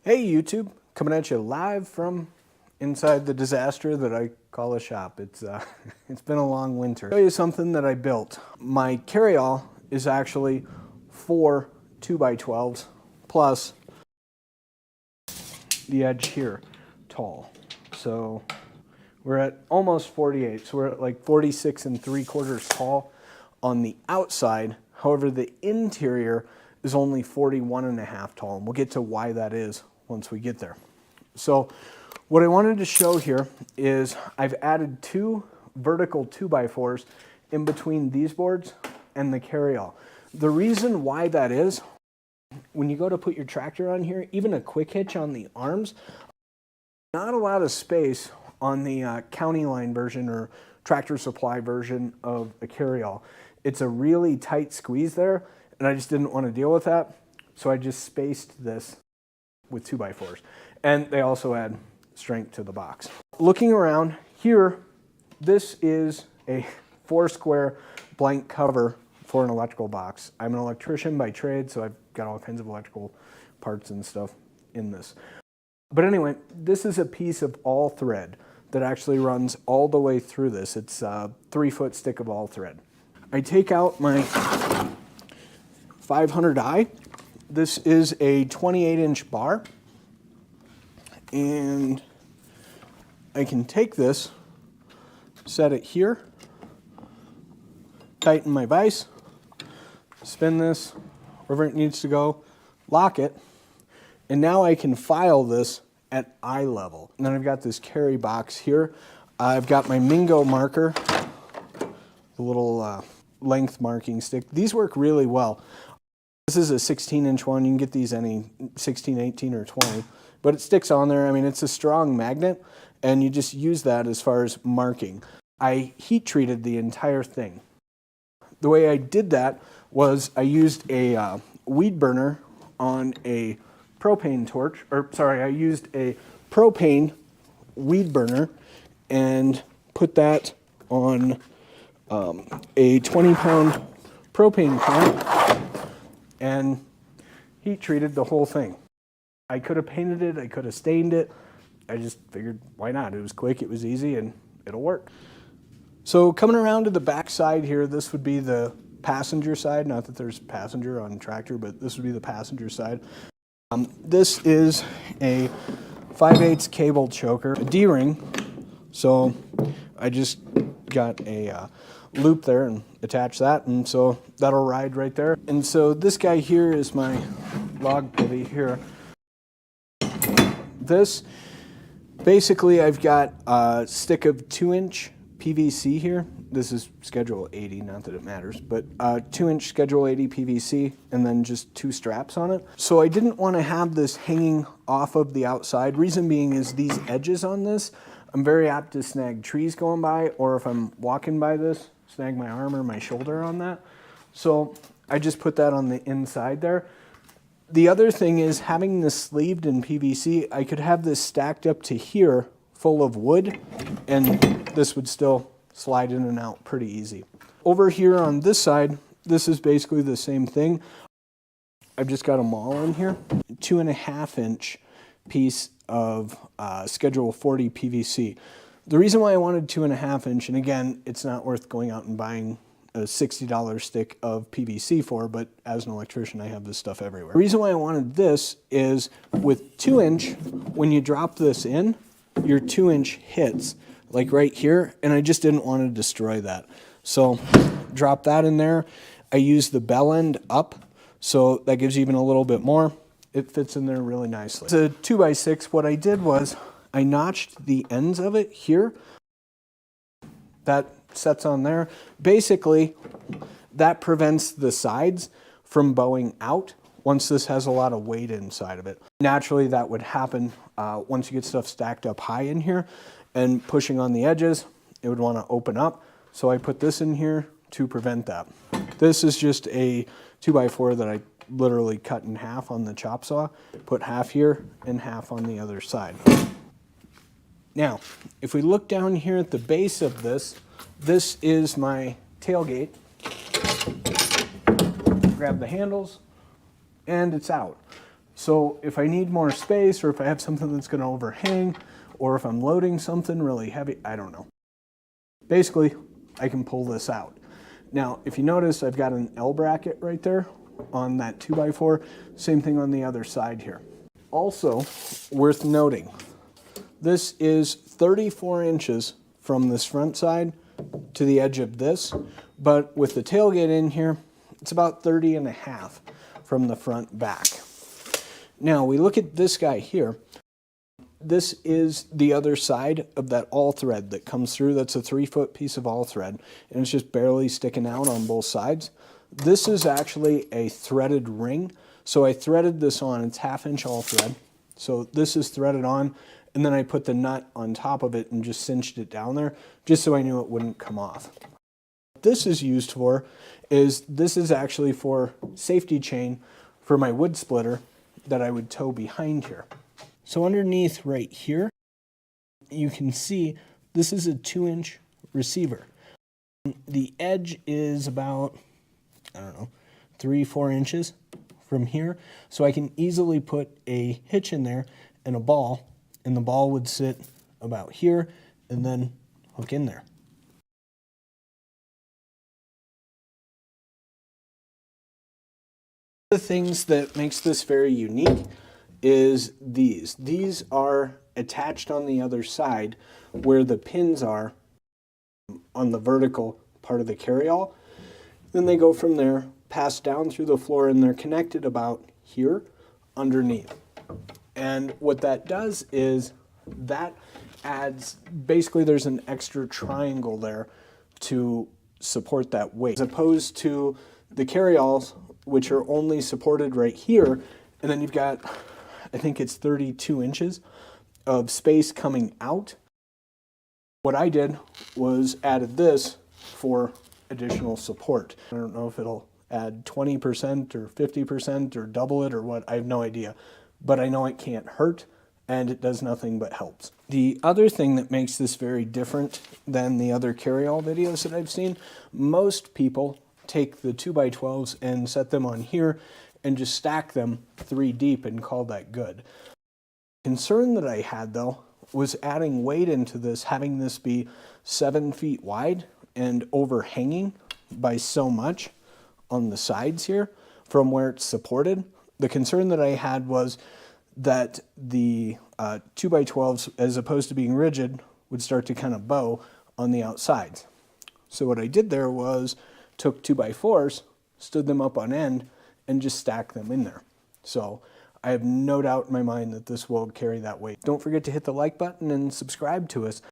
Hey YouTube, coming at you live from inside the disaster that I call a shop. It's been a long winter. I'll show you something that I built. My carryall is actually 4 2x12s plus the edge here tall. So we're at almost 48, so we're at like 46 3/4 tall on the outside. However, the interior is only 41.5 tall, and we'll get to why that is once we get there. So what I wanted to show here is I've added 2 vertical 2x4s in between these boards and the carryall. The reason why that is, when you go to put your tractor on here, even a quick hitch on the arms, not a lot of space on the county line version or Tractor Supply version of a carryall. It's a really tight squeeze there, and I just didn't want to deal with that, so I just spaced this with 2x4s. And they also add strength to the box. Looking around here, this is a 4 square blank cover for an electrical box. I'm an electrician by trade, so I've got all kinds of electrical parts and stuff in this. But anyway, this is a piece of all thread that actually runs all the way through this. It's a 3-foot stick of all thread. I take out my 500i. This is a 28-inch bar, and I can take this, set it here, tighten my vise, spin this wherever it needs to go, lock it, and now I can file this at eye level. And then I've got this carry box here. I've got my Mingo marker, the little length marking stick. These work really well. This is a 16-inch one. You can get these any 16, 18, or 20, but it sticks on there. I mean, it's a strong magnet, and you just use that as far as marking. I heat treated the entire thing. The way I did that was I used a weed burner on a propane torch, or sorry, I used a propane weed burner and put that on a 20-pound propane plant and heat treated the whole thing. I could have painted it, I could have stained it. I just figured, why not? It was quick, it was easy, and it'll work. So coming around to the back side here, this would be the passenger side. Not that there's passenger on tractor, but this would be the passenger side. This is a 5/8 cable choker, a D-ring. So I just got a loop there and attach that, and so that'll ride right there. And so this guy here is my log pulley here. This, basically I've got a stick of 2-inch PVC here. This is schedule 80, not that it matters, but 2-inch schedule 80 PVC, and then just 2 straps on it. So I didn't want to have this hanging off of the outside. Reason being is these edges on this, I'm very apt to snag trees going by, or if I'm walking by this, snag my arm or my shoulder on that. So I just put that on the inside there. The other thing is, having this sleeved in PVC, I could have this stacked up to here full of wood, and this would still slide in and out pretty easy. Over here on this side, this is basically the same thing. I've just got them all in here. 2.5-inch piece of schedule 40 PVC. The reason why I wanted 2.5-inch, and again, it's not worth going out and buying a $60 stick of PVC for, but as an electrician, I have this stuff everywhere. The reason why I wanted this is with 2-inch, when you drop this in, your 2-inch hits, like right here, and I just didn't want to destroy that. So drop that in there. I use the bell end up, so that gives you even a little bit more. It fits in there really nicely. It's a 2x6. What I did was I notched the ends of it here. That sets on there. Basically, that prevents the sides from bowing out once this has a lot of weight inside of it. Naturally, that would happen once you get stuff stacked up high in here and pushing on the edges, it would want to open up. So I put this in here to prevent that. This is just a 2x4 that I literally cut in half on the chop saw, put half here and half on the other side. Now, if we look down here at the base of this, this is my tailgate. Grab the handles, and it's out. So if I need more space, or if I have something that's going to overhang, or if I'm loading something really heavy, I don't know. Basically, I can pull this out. Now, if you notice, I've got an L bracket right there on that 2x4. Same thing on the other side here. Also, worth noting, this is 34 inches from this front side to the edge of this, but with the tailgate in here, it's about 30.5 from the front back. Now, we look at this guy here. This is the other side of that all thread that comes through. That's a 3-foot piece of all thread, and it's just barely sticking out on both sides. This is actually a threaded ring. So I threaded this on. It's 1/2 inch all thread. So this is threaded on, and then I put the nut on top of it and just cinched it down there, just so I knew it wouldn't come off. What this is used for is, this is actually for safety chain for my wood splitter that I would tow behind here. So underneath right here, you can see this is a 2-inch receiver. The edge is about, I don't know, 3-4 inches from here. So I can easily put a hitch in there and a ball, and the ball would sit about here and then hook in there. One of the things that makes this very unique is these. These are attached on the other side where the pins are on the vertical part of the carryall. Then they go from there, pass down through the floor, and they're connected about here underneath. And what that does is that adds, basically there's an extra triangle there to support that weight, as opposed to the carryalls, which are only supported right here, and then you've got, I think it's 32 inches of space coming out. What I did was added this for additional support. I don't know if it'll add 20% or 50% or double it or what, I have no idea. But I know it can't hurt, and it does nothing but helps. The other thing that makes this very different than the other carryall videos that I've seen, most people take the 2x12s and set them on here and just stack them 3 deep and call that good. The concern that I had though was adding weight into this, having this be 7 feet wide and overhanging by so much on the sides here from where it's supported. The concern that I had was that the 2x12s, as opposed to being rigid, would start to kind of bow on the outsides. So what I did there was took 2x4s, stood them up on end, and just stacked them in there. So I have no doubt in my mind that this will carry that weight. Don't forget to hit the like button and subscribe to us.